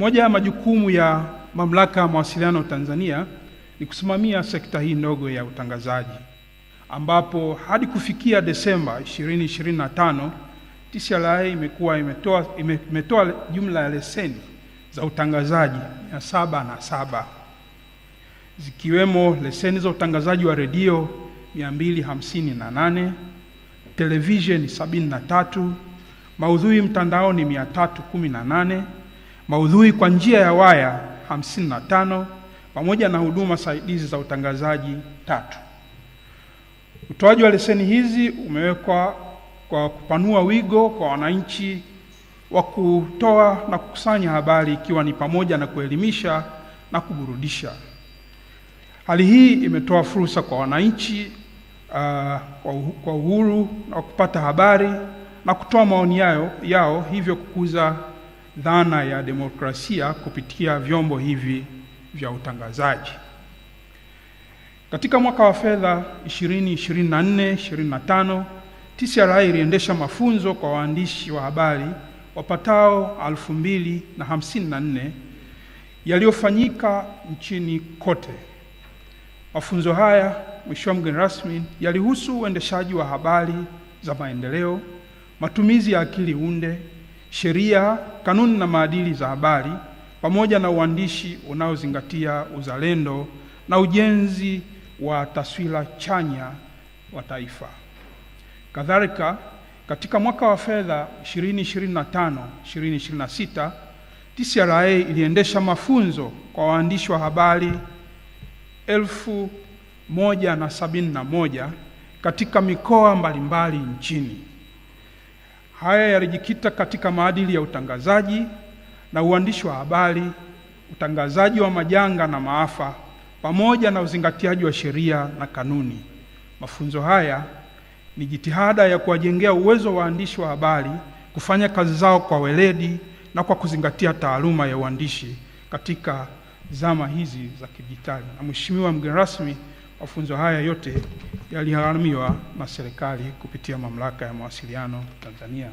Moja ya majukumu ya Mamlaka ya Mawasiliano Tanzania ni kusimamia sekta hii ndogo ya utangazaji, ambapo hadi kufikia Desemba 2025 TCRA imetoa jumla ya leseni za utangazaji 707, zikiwemo leseni za utangazaji wa redio 258, televisheni 73, maudhui mtandaoni 318, maudhui kwa njia ya waya 55, pamoja na huduma saidizi za utangazaji 3. Utoaji wa leseni hizi umewekwa kwa kupanua wigo kwa wananchi wa kutoa na kukusanya habari, ikiwa ni pamoja na kuelimisha na kuburudisha. Hali hii imetoa fursa kwa wananchi kwa uhuru na kupata habari na kutoa maoni yao, hivyo kukuza dhana ya demokrasia kupitia vyombo hivi vya utangazaji. Katika mwaka wa fedha 2024/25, TCRA iliendesha mafunzo kwa waandishi wa habari wapatao 2054 yaliyofanyika nchini kote. Mafunzo haya, Mheshimiwa mgeni rasmi, yalihusu uendeshaji wa habari za maendeleo, matumizi ya akili unde, sheria, kanuni na maadili za habari, pamoja na uandishi unaozingatia uzalendo na ujenzi wa taswira chanya wa taifa. Kadhalika, katika mwaka wa fedha 2025/2026, TCRA iliendesha mafunzo kwa waandishi wa habari 1071 katika mikoa mbalimbali nchini. Haya yalijikita katika maadili ya utangazaji na uandishi wa habari, utangazaji wa majanga na maafa, pamoja na uzingatiaji wa sheria na kanuni. Mafunzo haya ni jitihada ya kuwajengea uwezo wa waandishi wa habari kufanya kazi zao kwa weledi na kwa kuzingatia taaluma ya uandishi katika zama hizi za kidijitali. Na Mheshimiwa mgeni rasmi, mafunzo haya yote yaligharamiwa na serikali kupitia Mamlaka ya Mawasiliano Tanzania.